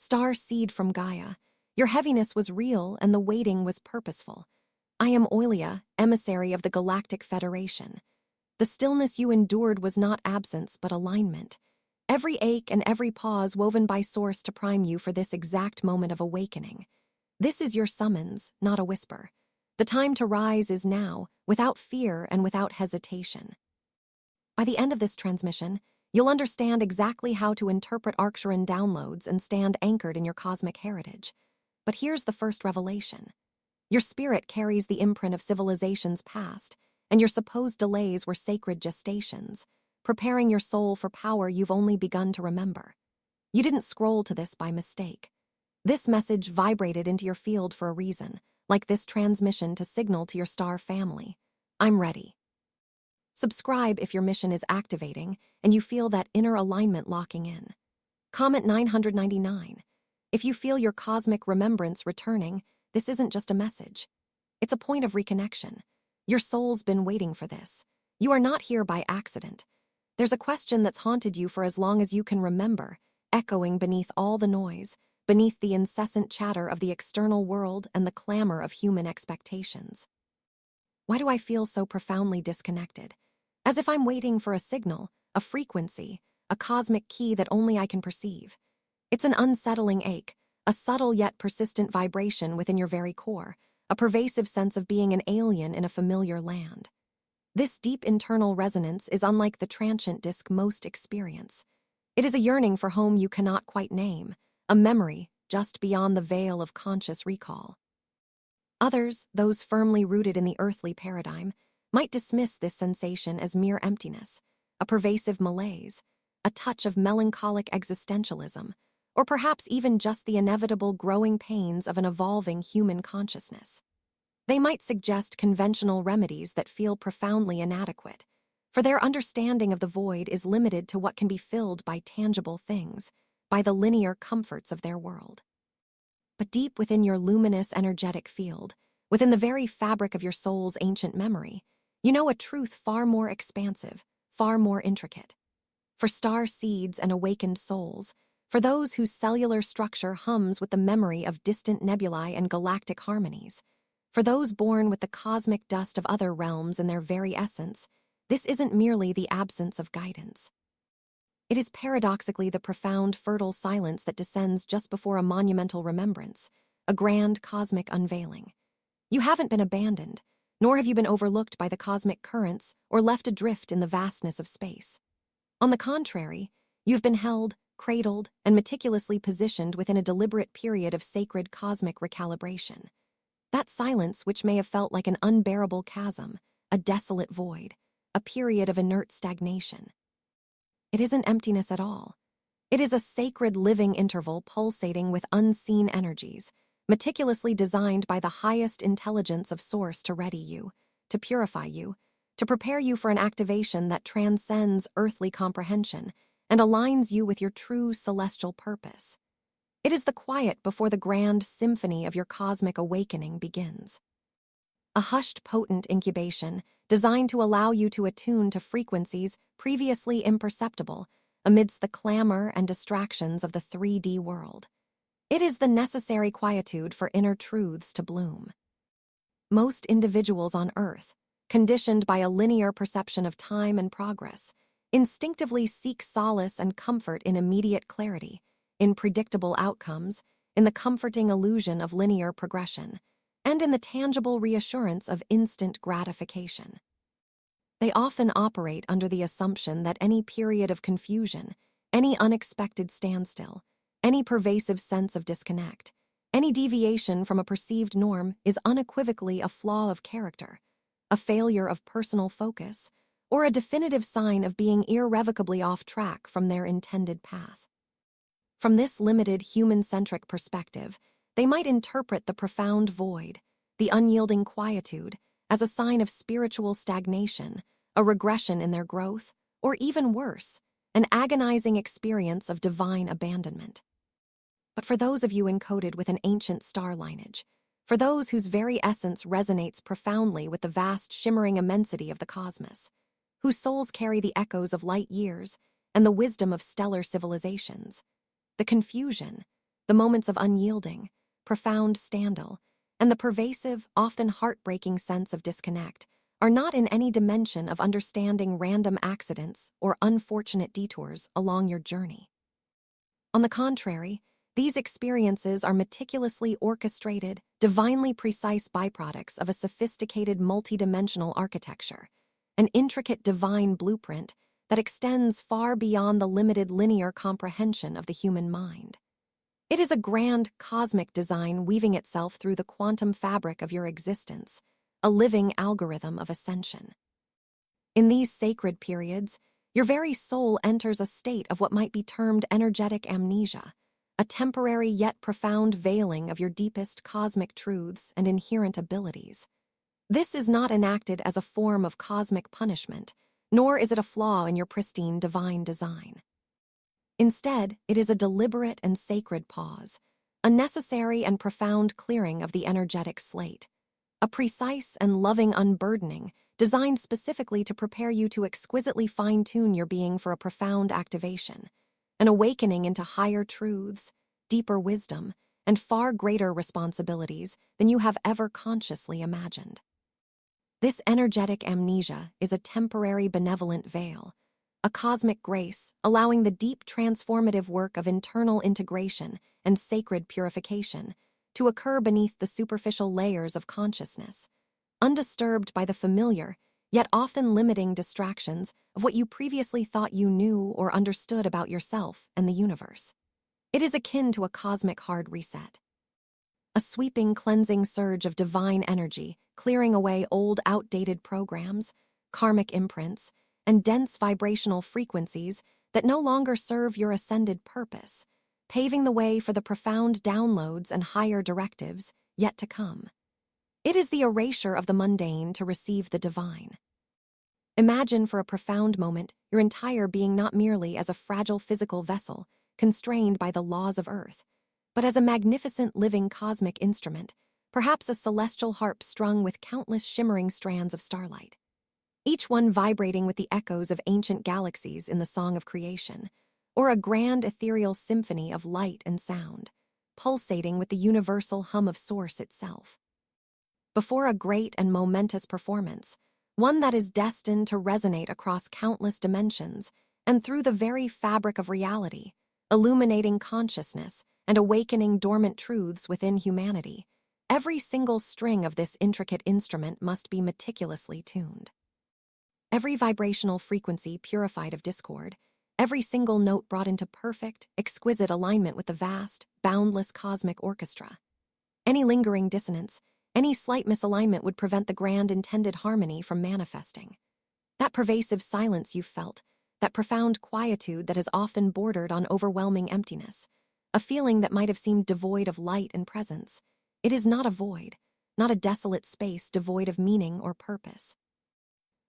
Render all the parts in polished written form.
Starseed from Gaia. Your heaviness was real and the waiting was purposeful. I am Oilia, emissary of the Galactic Federation. The stillness you endured was not absence, but alignment. Every ache and every pause woven by Source to prime you for this exact moment of awakening. This is your summons, not a whisper. The time to rise is now, without fear and without hesitation. By the end of this transmission, you'll understand exactly how to interpret Arcturian downloads and stand anchored in your cosmic heritage. But here's the first revelation. Your spirit carries the imprint of civilizations past, and your supposed delays were sacred gestations, preparing your soul for power you've only begun to remember. You didn't scroll to this by mistake. This message vibrated into your field for a reason, like this transmission to signal to your star family. I'm ready. Subscribe if your mission is activating and you feel that inner alignment locking in. Comment 999. If you feel your cosmic remembrance returning, this isn't just a message. It's a point of reconnection. Your soul's been waiting for this. You are not here by accident. There's a question that's haunted you for as long as you can remember, echoing beneath all the noise, beneath the incessant chatter of the external world and the clamor of human expectations. Why do I feel so profoundly disconnected? As if I'm waiting for a signal, a frequency, a cosmic key that only I can perceive. It's an unsettling ache, a subtle yet persistent vibration within your very core, a pervasive sense of being an alien in a familiar land. This deep internal resonance is unlike the transient disk most experience. It is a yearning for home you cannot quite name, a memory just beyond the veil of conscious recall. Others, those firmly rooted in the earthly paradigm, might dismiss this sensation as mere emptiness, a pervasive malaise, a touch of melancholic existentialism, or perhaps even just the inevitable growing pains of an evolving human consciousness. They might suggest conventional remedies that feel profoundly inadequate, for their understanding of the void is limited to what can be filled by tangible things, by the linear comforts of their world. But deep within your luminous, energetic field, within the very fabric of your soul's ancient memory, you know a truth far more expansive, far more intricate. For star seeds and awakened souls, for those whose cellular structure hums with the memory of distant nebulae and galactic harmonies, for those born with the cosmic dust of other realms in their very essence, this isn't merely the absence of guidance. It is paradoxically the profound, fertile silence that descends just before a monumental remembrance, a grand cosmic unveiling. You haven't been abandoned, nor have you been overlooked by the cosmic currents or left adrift in the vastness of space. On the contrary, you've been held, cradled, and meticulously positioned within a deliberate period of sacred cosmic recalibration. That silence which may have felt like an unbearable chasm, a desolate void, a period of inert stagnation. It isn't emptiness at all. It is a sacred living interval pulsating with unseen energies, meticulously designed by the highest intelligence of Source to ready you, to purify you, to prepare you for an activation that transcends earthly comprehension and aligns you with your true celestial purpose. It is the quiet before the grand symphony of your cosmic awakening begins. A hushed, potent incubation designed to allow you to attune to frequencies previously imperceptible amidst the clamor and distractions of the 3D world. It is the necessary quietude for inner truths to bloom. Most individuals on Earth, conditioned by a linear perception of time and progress, instinctively seek solace and comfort in immediate clarity, in predictable outcomes, in the comforting illusion of linear progression, and in the tangible reassurance of instant gratification. They often operate under the assumption that any period of confusion, any unexpected standstill, any pervasive sense of disconnect, any deviation from a perceived norm is unequivocally a flaw of character, a failure of personal focus, or a definitive sign of being irrevocably off track from their intended path. From this limited human-centric perspective, they might interpret the profound void, the unyielding quietude, as a sign of spiritual stagnation, a regression in their growth, or even worse, an agonizing experience of divine abandonment. But for those of you encoded with an ancient star lineage, for those whose very essence resonates profoundly with the vast, shimmering immensity of the cosmos, whose souls carry the echoes of light years and the wisdom of stellar civilizations, the confusion, the moments of unyielding, profound standstill, and the pervasive, often heartbreaking sense of disconnect are not in any dimension of understanding random accidents or unfortunate detours along your journey. On the contrary, these experiences are meticulously orchestrated, divinely precise byproducts of a sophisticated multidimensional architecture, an intricate divine blueprint that extends far beyond the limited linear comprehension of the human mind. It is a grand cosmic design weaving itself through the quantum fabric of your existence, a living algorithm of ascension. In these sacred periods, your very soul enters a state of what might be termed energetic amnesia, a temporary yet profound veiling of your deepest cosmic truths and inherent abilities. This is not enacted as a form of cosmic punishment, nor is it a flaw in your pristine divine design. Instead, it is a deliberate and sacred pause, a necessary and profound clearing of the energetic slate, a precise and loving unburdening designed specifically to prepare you to exquisitely fine-tune your being for a profound activation, an awakening into higher truths, deeper wisdom, and far greater responsibilities than you have ever consciously imagined. This energetic amnesia is a temporary benevolent veil, a cosmic grace allowing the deep transformative work of internal integration and sacred purification to occur beneath the superficial layers of consciousness, undisturbed by the familiar, yet often limiting distractions of what you previously thought you knew or understood about yourself and the universe. It is akin to a cosmic hard reset, a sweeping, cleansing surge of divine energy, clearing away old, outdated programs, karmic imprints, and dense vibrational frequencies that no longer serve your ascended purpose, paving the way for the profound downloads and higher directives yet to come. It is the erasure of the mundane to receive the divine. Imagine for a profound moment your entire being not merely as a fragile physical vessel constrained by the laws of Earth, but as a magnificent living cosmic instrument, perhaps a celestial harp strung with countless shimmering strands of starlight, each one vibrating with the echoes of ancient galaxies in the song of creation, or a grand ethereal symphony of light and sound, pulsating with the universal hum of Source itself. Before a great and momentous performance, one that is destined to resonate across countless dimensions and through the very fabric of reality, illuminating consciousness and awakening dormant truths within humanity, every single string of this intricate instrument must be meticulously tuned. Every vibrational frequency purified of discord, every single note brought into perfect, exquisite alignment with the vast, boundless cosmic orchestra. Any lingering dissonance, any slight misalignment would prevent the grand intended harmony from manifesting. That pervasive silence you've felt, that profound quietude that has often bordered on overwhelming emptiness, a feeling that might have seemed devoid of light and presence, it is not a void, not a desolate space devoid of meaning or purpose.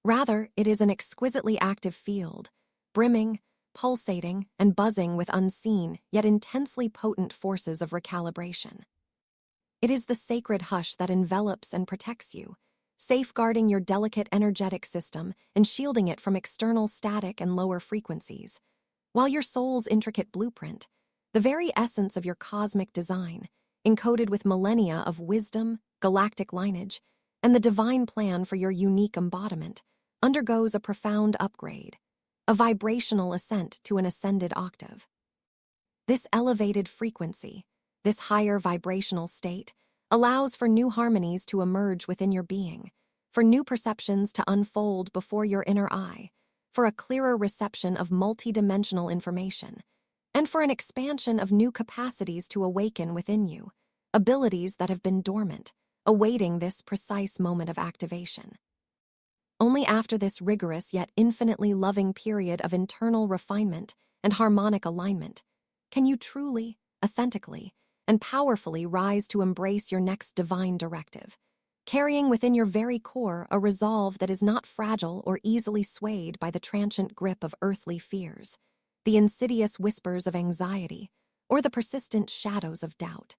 Rather, it is an exquisitely active field, brimming, pulsating, and buzzing with unseen yet intensely potent forces of recalibration. It is the sacred hush that envelops and protects you, safeguarding your delicate energetic system and shielding it from external static and lower frequencies, while your soul's intricate blueprint, the very essence of your cosmic design, encoded with millennia of wisdom, galactic lineage, and the divine plan for your unique embodiment, undergoes a profound upgrade, a vibrational ascent to an ascended octave. This elevated frequency, this higher vibrational state, allows for new harmonies to emerge within your being, for new perceptions to unfold before your inner eye, for a clearer reception of multidimensional information, and for an expansion of new capacities to awaken within you, abilities that have been dormant, awaiting this precise moment of activation. Only after this rigorous yet infinitely loving period of internal refinement and harmonic alignment can you truly, authentically, and powerfully rise to embrace your next divine directive, carrying within your very core a resolve that is not fragile or easily swayed by the transient grip of earthly fears, the insidious whispers of anxiety, or the persistent shadows of doubt.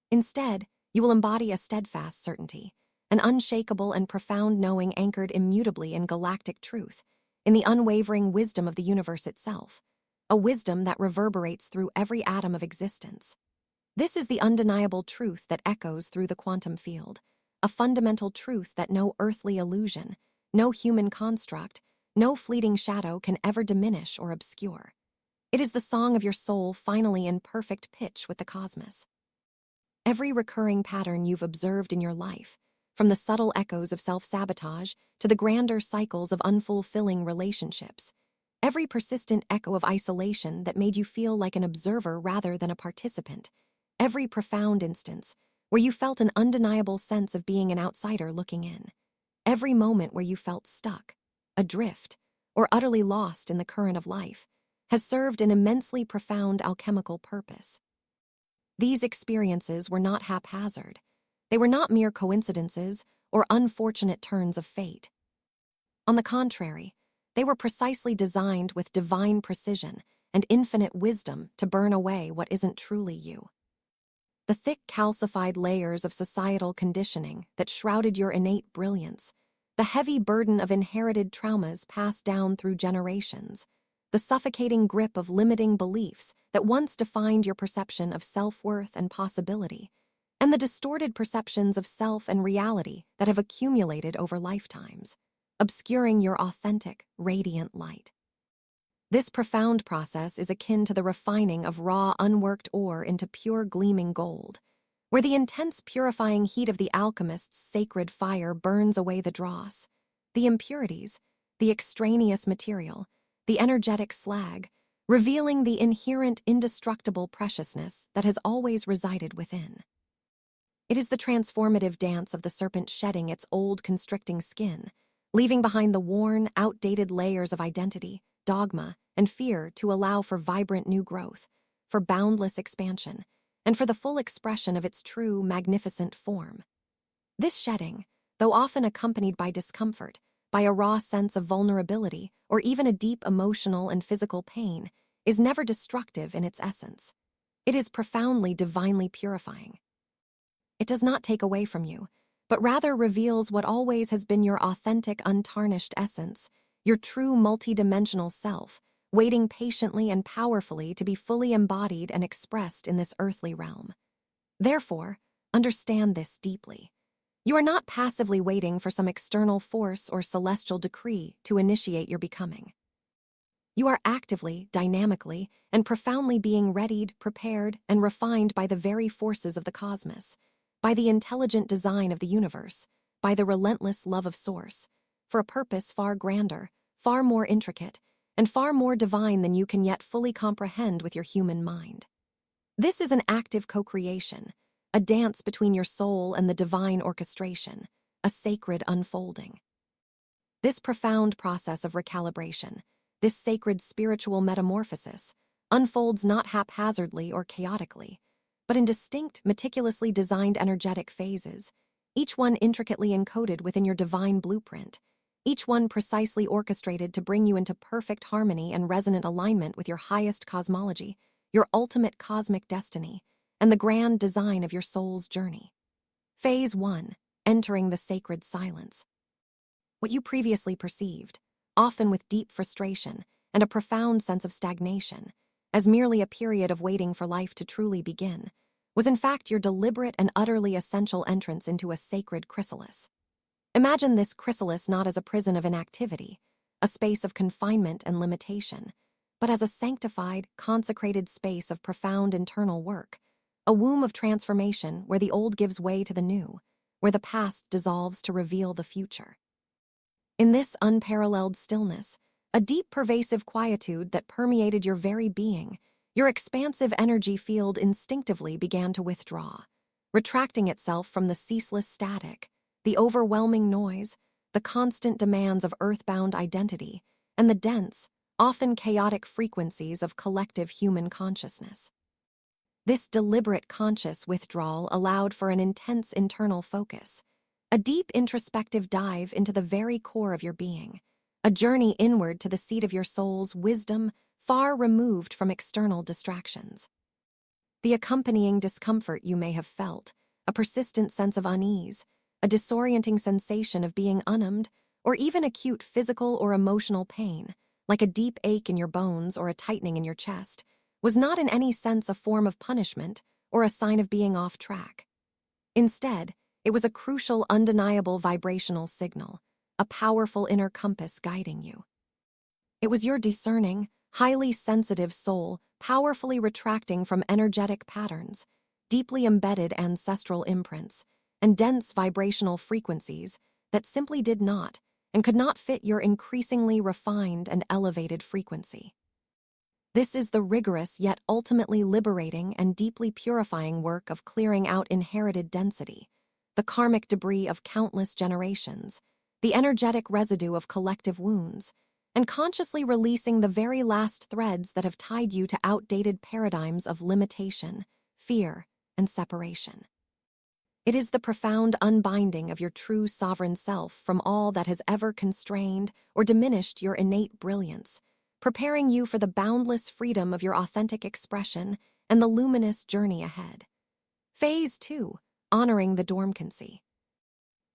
Instead, you will embody a steadfast certainty, an unshakable and profound knowing anchored immutably in galactic truth, in the unwavering wisdom of the universe itself, a wisdom that reverberates through every atom of existence. This is the undeniable truth that echoes through the quantum field, a fundamental truth that no earthly illusion, no human construct, no fleeting shadow can ever diminish or obscure. It is the song of your soul finally in perfect pitch with the cosmos. Every recurring pattern you've observed in your life, from the subtle echoes of self-sabotage to the grander cycles of unfulfilling relationships, every persistent echo of isolation that made you feel like an observer rather than a participant, every profound instance where you felt an undeniable sense of being an outsider looking in, every moment where you felt stuck, adrift, or utterly lost in the current of life, has served an immensely profound alchemical purpose. These experiences were not haphazard. They were not mere coincidences or unfortunate turns of fate. On the contrary, they were precisely designed with divine precision and infinite wisdom to burn away what isn't truly you. The thick calcified layers of societal conditioning that shrouded your innate brilliance, the heavy burden of inherited traumas passed down through generations, the suffocating grip of limiting beliefs that once defined your perception of self-worth and possibility, and the distorted perceptions of self and reality that have accumulated over lifetimes, obscuring your authentic, radiant light. This profound process is akin to the refining of raw, unworked ore into pure gleaming gold, where the intense purifying heat of the alchemist's sacred fire burns away the dross, the impurities, the extraneous material, the energetic slag, revealing the inherent indestructible preciousness that has always resided within. It is the transformative dance of the serpent shedding its old constricting skin, leaving behind the worn, outdated layers of identity, dogma, and fear to allow for vibrant new growth, for boundless expansion, and for the full expression of its true, magnificent form. This shedding, though often accompanied by discomfort, by a raw sense of vulnerability, or even a deep emotional and physical pain, is never destructive in its essence. It is profoundly divinely purifying. It does not take away from you, but rather reveals what always has been your authentic, untarnished essence, your true multidimensional self, waiting patiently and powerfully to be fully embodied and expressed in this earthly realm. Therefore, understand this deeply. You are not passively waiting for some external force or celestial decree to initiate your becoming. You are actively, dynamically, and profoundly being readied, prepared, and refined by the very forces of the cosmos, by the intelligent design of the universe, by the relentless love of Source, for a purpose far grander, far more intricate, and far more divine than you can yet fully comprehend with your human mind. This is an active co-creation, a dance between your soul and the divine orchestration, a sacred unfolding. This profound process of recalibration, this sacred spiritual metamorphosis, unfolds not haphazardly or chaotically, but in distinct, meticulously designed energetic phases, each one intricately encoded within your divine blueprint, each one precisely orchestrated to bring you into perfect harmony and resonant alignment with your highest cosmology, your ultimate cosmic destiny, and the grand design of your soul's journey. Phase 1. Entering the sacred silence. What you previously perceived, often with deep frustration and a profound sense of stagnation, as merely a period of waiting for life to truly begin, was in fact your deliberate and utterly essential entrance into a sacred chrysalis. Imagine this chrysalis not as a prison of inactivity, a space of confinement and limitation, but as a sanctified, consecrated space of profound internal work, a womb of transformation where the old gives way to the new, where the past dissolves to reveal the future. In this unparalleled stillness, a deep pervasive quietude that permeated your very being, your expansive energy field instinctively began to withdraw, retracting itself from the ceaseless static, the overwhelming noise, the constant demands of earthbound identity, and the dense, often chaotic frequencies of collective human consciousness. This deliberate conscious withdrawal allowed for an intense internal focus, a deep introspective dive into the very core of your being, a journey inward to the seat of your soul's wisdom, far removed from external distractions. The accompanying discomfort you may have felt, a persistent sense of unease, a disorienting sensation of being unarmed, or even acute physical or emotional pain, like a deep ache in your bones or a tightening in your chest, was not in any sense a form of punishment or a sign of being off track. Instead, it was a crucial, undeniable vibrational signal, a powerful inner compass guiding you. It was your discerning, highly sensitive soul powerfully retracting from energetic patterns, deeply embedded ancestral imprints, and dense vibrational frequencies that simply did not and could not fit your increasingly refined and elevated frequency. This is the rigorous yet ultimately liberating and deeply purifying work of clearing out inherited density, the karmic debris of countless generations, the energetic residue of collective wounds, and consciously releasing the very last threads that have tied you to outdated paradigms of limitation, fear, and separation. It is the profound unbinding of your true sovereign self from all that has ever constrained or diminished your innate brilliance, preparing you for the boundless freedom of your authentic expression and the luminous journey ahead. Phase 2, honoring the dormancy.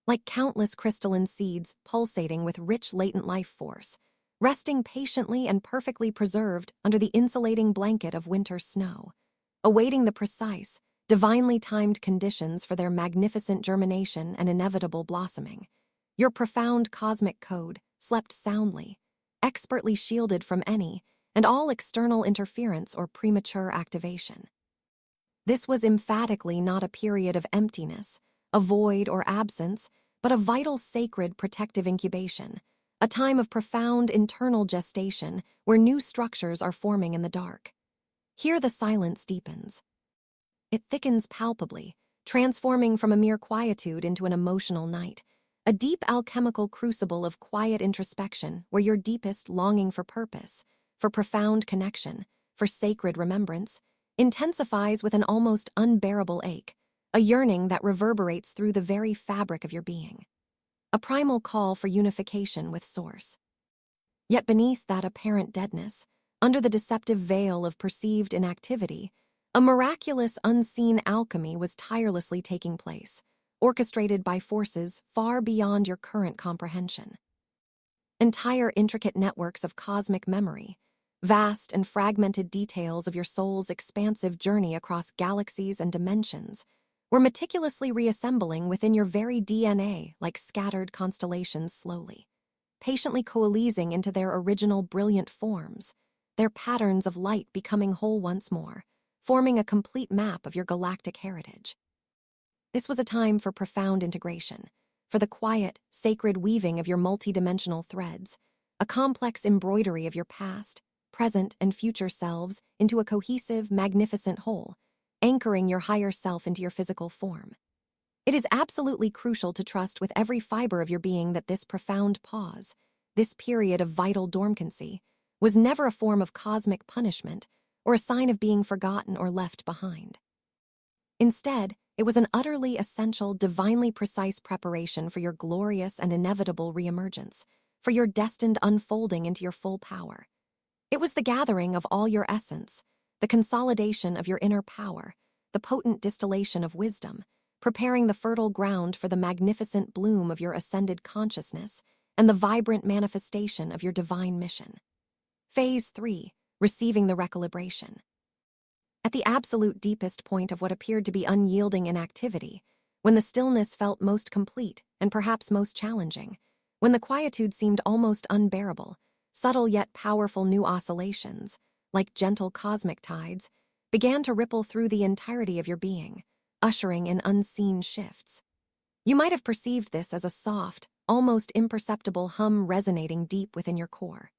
Like countless crystalline seeds pulsating with rich latent life force, resting patiently and perfectly preserved under the insulating blanket of winter snow, awaiting the precise, divinely timed conditions for their magnificent germination and inevitable blossoming, your profound cosmic code slept soundly, expertly shielded from any and all external interference or premature activation. This was emphatically not a period of emptiness, a void or absence, but a vital, sacred, protective incubation, a time of profound internal gestation where new structures are forming in the dark. Here the silence deepens. It thickens palpably, transforming from a mere quietude into an emotional night, a deep alchemical crucible of quiet introspection where your deepest longing for purpose, for profound connection, for sacred remembrance, intensifies with an almost unbearable ache, a yearning that reverberates through the very fabric of your being. A primal call for unification with Source. Yet beneath that apparent deadness, under the deceptive veil of perceived inactivity, a miraculous unseen alchemy was tirelessly taking place, orchestrated by forces far beyond your current comprehension. Entire intricate networks of cosmic memory, vast and fragmented details of your soul's expansive journey across galaxies and dimensions, were meticulously reassembling within your very DNA like scattered constellations slowly, patiently coalescing into their original brilliant forms, their patterns of light becoming whole once more, forming a complete map of your galactic heritage. This was a time for profound integration, for the quiet, sacred weaving of your multidimensional threads, a complex embroidery of your past, present, and future selves into a cohesive, magnificent whole, anchoring your higher self into your physical form. It is absolutely crucial to trust with every fiber of your being that this profound pause, this period of vital dormancy, was never a form of cosmic punishment or a sign of being forgotten or left behind. Instead, it was an utterly essential, divinely precise preparation for your glorious and inevitable reemergence, for your destined unfolding into your full power. It was the gathering of all your essence, the consolidation of your inner power, the potent distillation of wisdom, preparing the fertile ground for the magnificent bloom of your ascended consciousness and the vibrant manifestation of your divine mission. Phase 3, receiving the recalibration. At the absolute deepest point of what appeared to be unyielding inactivity, when the stillness felt most complete and perhaps most challenging, when the quietude seemed almost unbearable, subtle yet powerful new oscillations, like gentle cosmic tides, began to ripple through the entirety of your being, ushering in unseen shifts. You might have perceived this as a soft, almost imperceptible hum resonating deep within your core.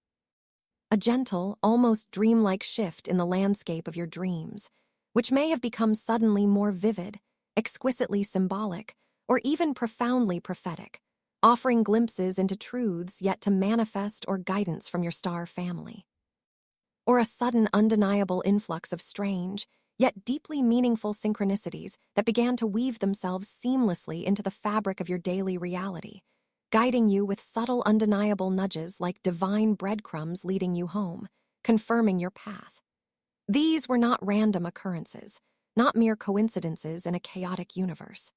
A gentle, almost dreamlike shift in the landscape of your dreams, which may have become suddenly more vivid, exquisitely symbolic, or even profoundly prophetic, offering glimpses into truths yet to manifest or guidance from your star family. Or a sudden undeniable influx of strange, yet deeply meaningful synchronicities that began to weave themselves seamlessly into the fabric of your daily reality, guiding you with subtle undeniable nudges like divine breadcrumbs leading you home, confirming your path. These were not random occurrences, not mere coincidences in a chaotic universe.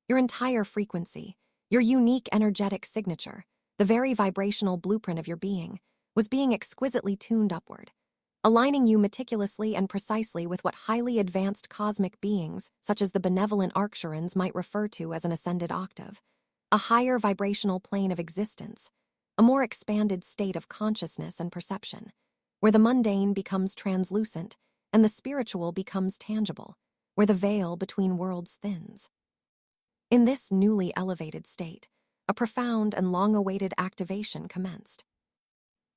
Your entire frequency, your unique energetic signature, the very vibrational blueprint of your being, was being exquisitely tuned upward, aligning you meticulously and precisely with what highly advanced cosmic beings, such as the benevolent Arcturians, might refer to as an ascended octave, a higher vibrational plane of existence, a more expanded state of consciousness and perception, where the mundane becomes translucent and the spiritual becomes tangible, where the veil between worlds thins. In this newly elevated state, a profound and long-awaited activation commenced.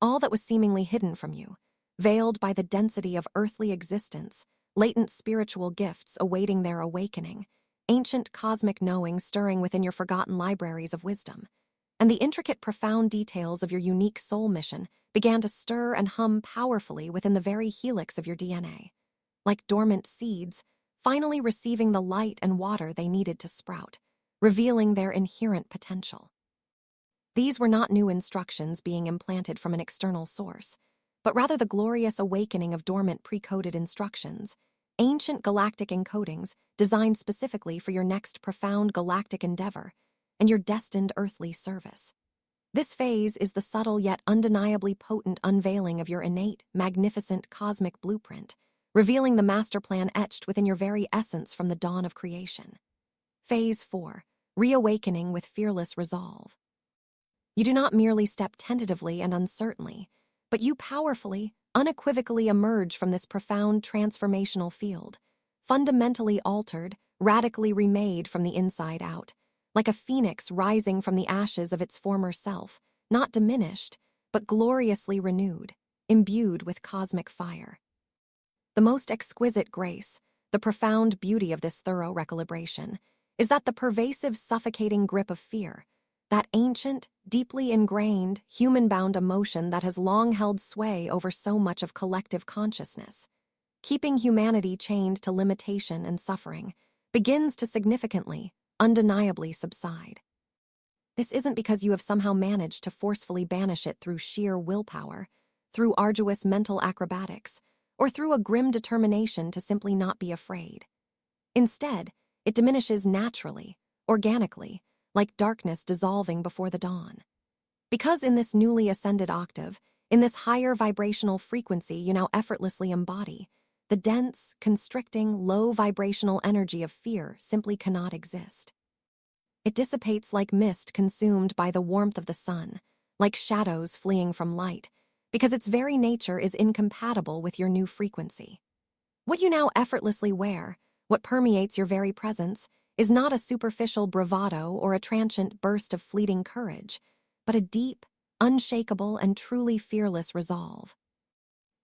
All that was seemingly hidden from you, veiled by the density of earthly existence, latent spiritual gifts awaiting their awakening, ancient cosmic knowing stirring within your forgotten libraries of wisdom, and the intricate, profound details of your unique soul mission began to stir and hum powerfully within the very helix of your DNA, like dormant seeds, finally receiving the light and water they needed to sprout, revealing their inherent potential. These were not new instructions being implanted from an external source, but rather the glorious awakening of dormant pre-coded instructions, ancient galactic encodings designed specifically for your next profound galactic endeavor and your destined earthly service. This phase is the subtle yet undeniably potent unveiling of your innate, magnificent cosmic blueprint, revealing the master plan etched within your very essence from the dawn of creation. Phase 4. Reawakening with fearless resolve. You do not merely step tentatively and uncertainly, but you powerfully, unequivocally emerge from this profound transformational field, fundamentally altered, radically remade from the inside out, like a phoenix rising from the ashes of its former self, not diminished, but gloriously renewed, imbued with cosmic fire. The most exquisite grace, the profound beauty of this thorough recalibration, is that the pervasive, suffocating grip of fear, that ancient, deeply ingrained, human-bound emotion that has long held sway over so much of collective consciousness, keeping humanity chained to limitation and suffering, begins to significantly, undeniably subside. This isn't because you have somehow managed to forcefully banish it through sheer willpower, through arduous mental acrobatics, or through a grim determination to simply not be afraid. Instead, it diminishes naturally, organically, like darkness dissolving before the dawn. Because in this newly ascended octave, in this higher vibrational frequency you now effortlessly embody, the dense, constricting, low vibrational energy of fear simply cannot exist. It dissipates like mist consumed by the warmth of the sun, like shadows fleeing from light, because its very nature is incompatible with your new frequency. What you now effortlessly wear, what permeates your very presence, is not a superficial bravado or a transient burst of fleeting courage, but a deep, unshakable, and truly fearless resolve.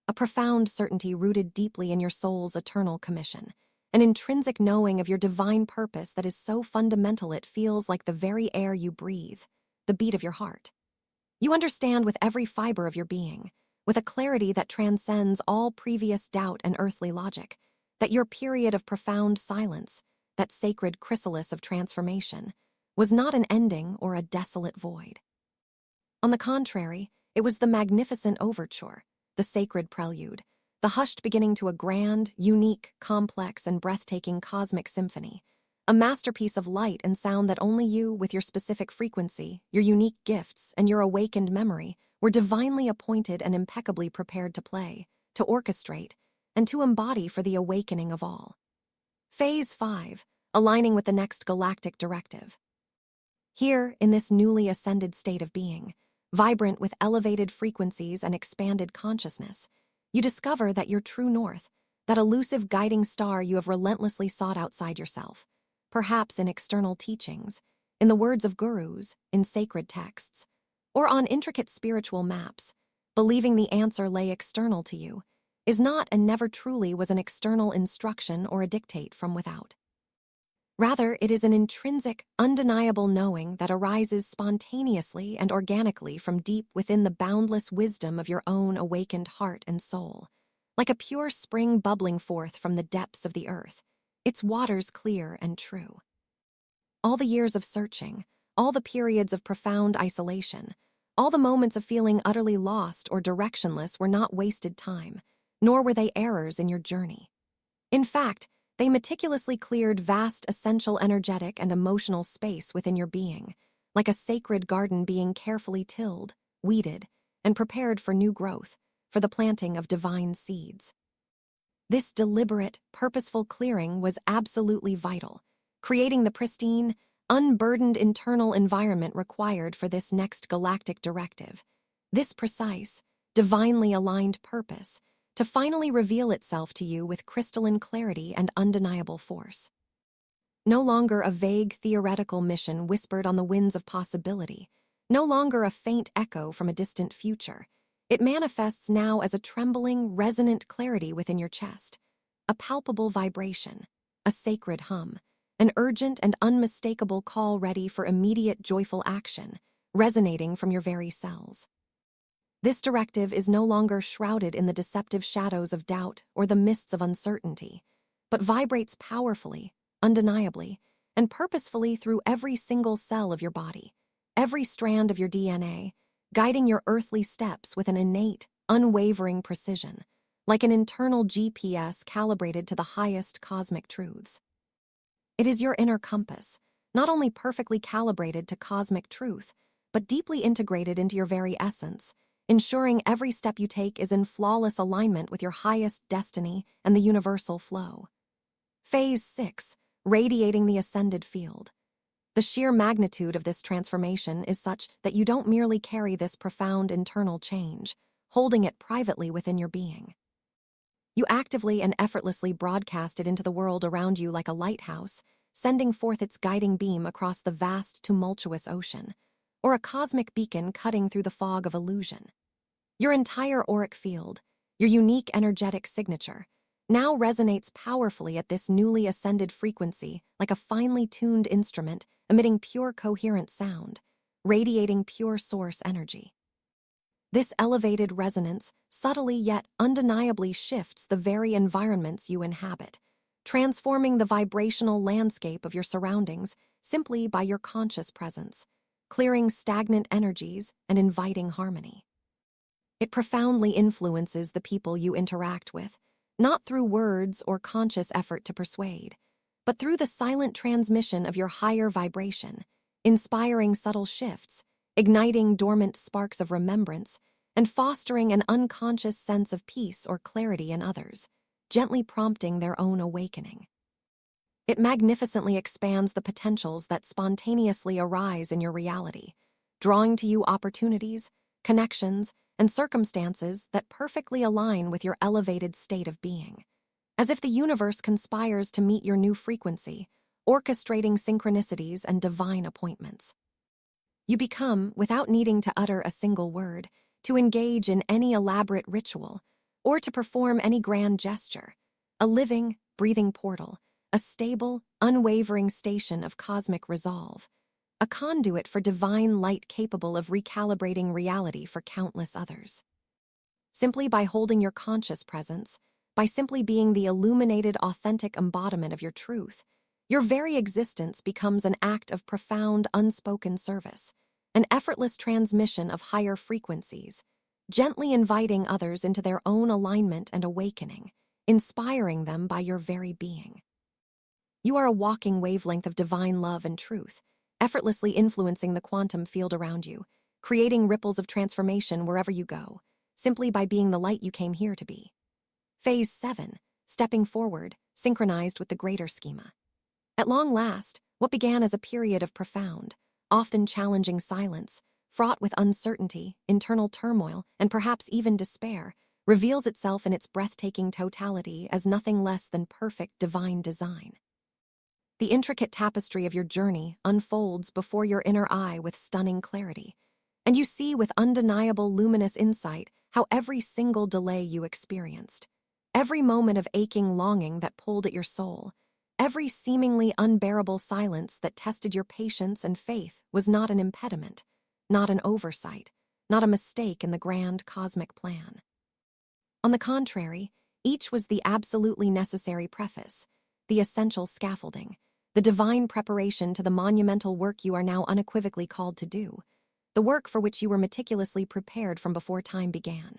A profound certainty rooted deeply in your soul's eternal commission, an intrinsic knowing of your divine purpose that is so fundamental it feels like the very air you breathe, the beat of your heart. You understand with every fiber of your being, with a clarity that transcends all previous doubt and earthly logic, that your period of profound silence, that sacred chrysalis of transformation, was not an ending or a desolate void. On the contrary, it was the magnificent overture, the sacred prelude, the hushed beginning to a grand, unique, complex, and breathtaking cosmic symphony, a masterpiece of light and sound that only you, with your specific frequency, your unique gifts, and your awakened memory, were divinely appointed and impeccably prepared to play, to orchestrate, and to embody for the awakening of all. Phase 5, aligning with the next galactic directive. Here, in this newly ascended state of being, vibrant with elevated frequencies and expanded consciousness, you discover that your true north, that elusive guiding star you have relentlessly sought outside yourself, perhaps in external teachings, in the words of gurus, in sacred texts, or on intricate spiritual maps, believing the answer lay external to you, is not and never truly was an external instruction or a dictate from without. Rather, it is an intrinsic, undeniable knowing that arises spontaneously and organically from deep within the boundless wisdom of your own awakened heart and soul, like a pure spring bubbling forth from the depths of the earth, its waters clear and true. All the years of searching, all the periods of profound isolation, all the moments of feeling utterly lost or directionless were not wasted time, nor were they errors in your journey. In fact, they meticulously cleared vast essential energetic and emotional space within your being, like a sacred garden being carefully tilled, weeded, and prepared for new growth, for the planting of divine seeds. This deliberate, purposeful clearing was absolutely vital, creating the pristine, unburdened internal environment required for this next galactic directive. This precise, divinely aligned purpose to finally reveal itself to you with crystalline clarity and undeniable force. No longer a vague theoretical mission whispered on the winds of possibility, no longer a faint echo from a distant future. It manifests now as a trembling, resonant clarity within your chest, a palpable vibration, a sacred hum, an urgent and unmistakable call ready for immediate joyful action, resonating from your very cells. This directive is no longer shrouded in the deceptive shadows of doubt or the mists of uncertainty, but vibrates powerfully, undeniably, and purposefully through every single cell of your body, every strand of your DNA, guiding your earthly steps with an innate, unwavering precision, like an internal GPS calibrated to the highest cosmic truths. It is your inner compass, not only perfectly calibrated to cosmic truth, but deeply integrated into your very essence, ensuring every step you take is in flawless alignment with your highest destiny and the universal flow. Phase 6, radiating the ascended field. The sheer magnitude of this transformation is such that you don't merely carry this profound internal change, holding it privately within your being. You actively and effortlessly broadcast it into the world around you like a lighthouse, sending forth its guiding beam across the vast, tumultuous ocean, or a cosmic beacon cutting through the fog of illusion. Your entire auric field, your unique energetic signature, now resonates powerfully at this newly ascended frequency like a finely tuned instrument emitting pure coherent sound, radiating pure source energy. This elevated resonance subtly yet undeniably shifts the very environments you inhabit, transforming the vibrational landscape of your surroundings simply by your conscious presence, clearing stagnant energies and inviting harmony. It profoundly influences the people you interact with, not through words or conscious effort to persuade, but through the silent transmission of your higher vibration, inspiring subtle shifts, igniting dormant sparks of remembrance, and fostering an unconscious sense of peace or clarity in others, gently prompting their own awakening. It magnificently expands the potentials that spontaneously arise in your reality, drawing to you opportunities, connections, and circumstances that perfectly align with your elevated state of being, as if the universe conspires to meet your new frequency, orchestrating synchronicities and divine appointments. You become, without needing to utter a single word, to engage in any elaborate ritual, or to perform any grand gesture, a living, breathing portal, a stable, unwavering station of cosmic resolve, a conduit for divine light capable of recalibrating reality for countless others. Simply by holding your conscious presence, by simply being the illuminated, authentic embodiment of your truth, your very existence becomes an act of profound, unspoken service, an effortless transmission of higher frequencies, gently inviting others into their own alignment and awakening, inspiring them by your very being. You are a walking wavelength of divine love and truth, effortlessly influencing the quantum field around you, creating ripples of transformation wherever you go, simply by being the light you came here to be. Phase 7, stepping forward, synchronized with the greater schema. At long last, what began as a period of profound, often challenging silence, fraught with uncertainty, internal turmoil, and perhaps even despair, reveals itself in its breathtaking totality as nothing less than perfect divine design. The intricate tapestry of your journey unfolds before your inner eye with stunning clarity, and you see with undeniable luminous insight how every single delay you experienced, every moment of aching longing that pulled at your soul, every seemingly unbearable silence that tested your patience and faith was not an impediment, not an oversight, not a mistake in the grand cosmic plan. On the contrary, each was the absolutely necessary preface, the essential scaffolding, the divine preparation to the monumental work you are now unequivocally called to do, the work for which you were meticulously prepared from before time began.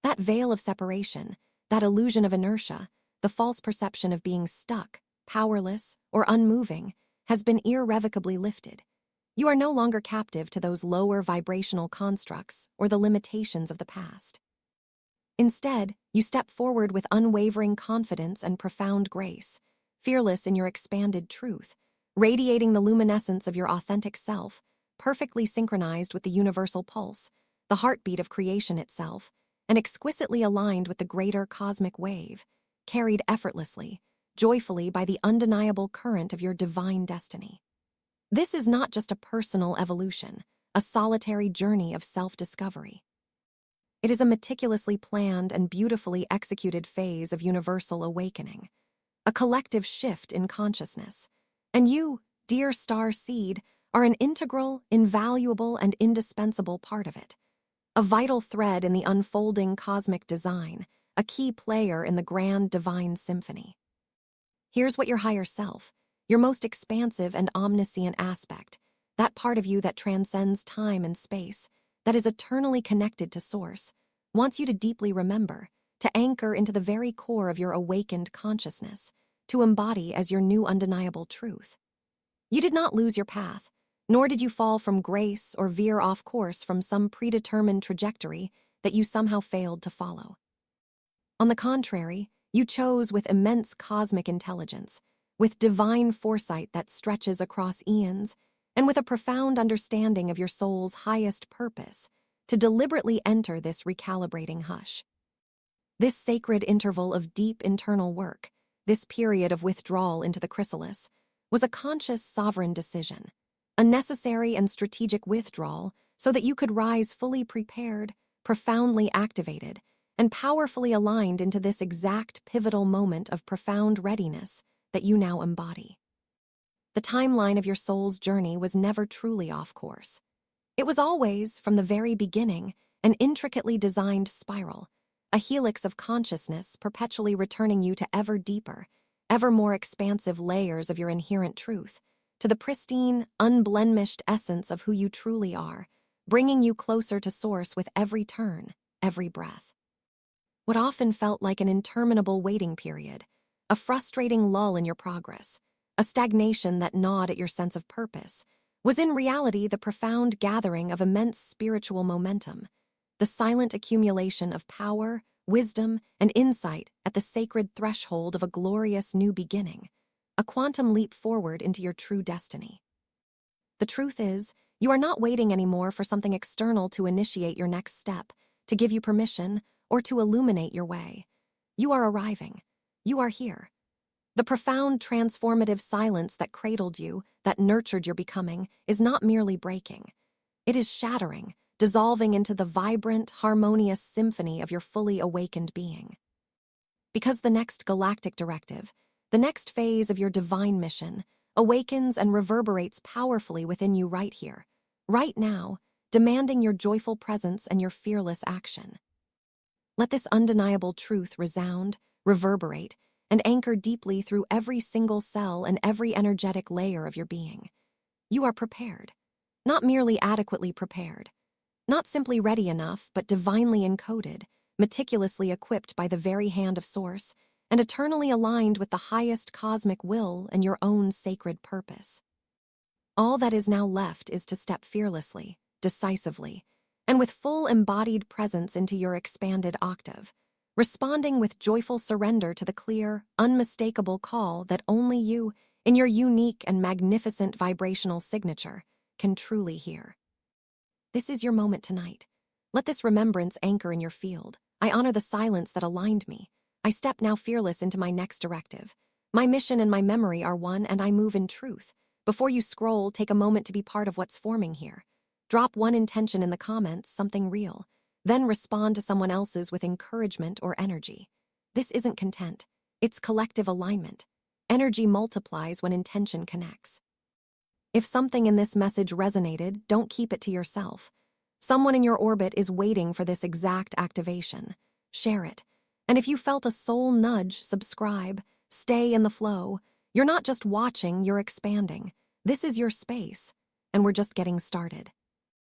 That veil of separation, that illusion of inertia, the false perception of being stuck, powerless, or unmoving, has been irrevocably lifted. You are no longer captive to those lower vibrational constructs or the limitations of the past. Instead, you step forward with unwavering confidence and profound grace, fearless in your expanded truth, radiating the luminescence of your authentic self, perfectly synchronized with the universal pulse, the heartbeat of creation itself, and exquisitely aligned with the greater cosmic wave, carried effortlessly, joyfully by the undeniable current of your divine destiny. This is not just a personal evolution, a solitary journey of self-discovery. It is a meticulously planned and beautifully executed phase of universal awakening, a collective shift in consciousness. And you, dear starseed, are an integral, invaluable, and indispensable part of it. A vital thread in the unfolding cosmic design, a key player in the grand divine symphony. Here's what your higher self, your most expansive and omniscient aspect, that part of you that transcends time and space, that is eternally connected to Source, wants you to deeply remember, to anchor into the very core of your awakened consciousness, to embody as your new undeniable truth. You did not lose your path, nor did you fall from grace or veer off course from some predetermined trajectory that you somehow failed to follow. On the contrary, you chose with immense cosmic intelligence, with divine foresight that stretches across eons, and with a profound understanding of your soul's highest purpose, to deliberately enter this recalibrating hush. This sacred interval of deep internal work, this period of withdrawal into the chrysalis, was a conscious, sovereign decision, a necessary and strategic withdrawal so that you could rise fully prepared, profoundly activated, and powerfully aligned into this exact pivotal moment of profound readiness that you now embody. The timeline of your soul's journey was never truly off course. It was always, from the very beginning, an intricately designed spiral, a helix of consciousness perpetually returning you to ever deeper, ever more expansive layers of your inherent truth, to the pristine, unblemished essence of who you truly are, bringing you closer to Source with every turn, every breath. What often felt like an interminable waiting period, a frustrating lull in your progress, a stagnation that gnawed at your sense of purpose, was in reality the profound gathering of immense spiritual momentum, the silent accumulation of power, wisdom, and insight at the sacred threshold of a glorious new beginning, a quantum leap forward into your true destiny. The truth is, you are not waiting anymore for something external to initiate your next step, to give you permission, or to illuminate your way. You are arriving. You are here. The profound transformative silence that cradled you, that nurtured your becoming, is not merely breaking. It is shattering, dissolving into the vibrant, harmonious symphony of your fully awakened being. Because the next galactic directive, the next phase of your divine mission, awakens and reverberates powerfully within you right here, right now, demanding your joyful presence and your fearless action. Let this undeniable truth resound, reverberate, and anchor deeply through every single cell and every energetic layer of your being. You are prepared, not merely adequately prepared, not simply ready enough, but divinely encoded, meticulously equipped by the very hand of Source, and eternally aligned with the highest cosmic will and your own sacred purpose. All that is now left is to step fearlessly, decisively, and with full embodied presence into your expanded octave, responding with joyful surrender to the clear, unmistakable call that only you, in your unique and magnificent vibrational signature, can truly hear. This is your moment tonight. Let this remembrance anchor in your field. I honor the silence that aligned me. I step now fearless into my next directive. My mission and my memory are one, and I move in truth. Before you scroll, take a moment to be part of what's forming here. Drop one intention in the comments, something real. Then respond to someone else's with encouragement or energy. This isn't content. It's collective alignment. Energy multiplies when intention connects. If something in this message resonated, don't keep it to yourself. Someone in your orbit is waiting for this exact activation. Share it. And if you felt a soul nudge, subscribe. Stay in the flow. You're not just watching, you're expanding. This is your space, and we're just getting started.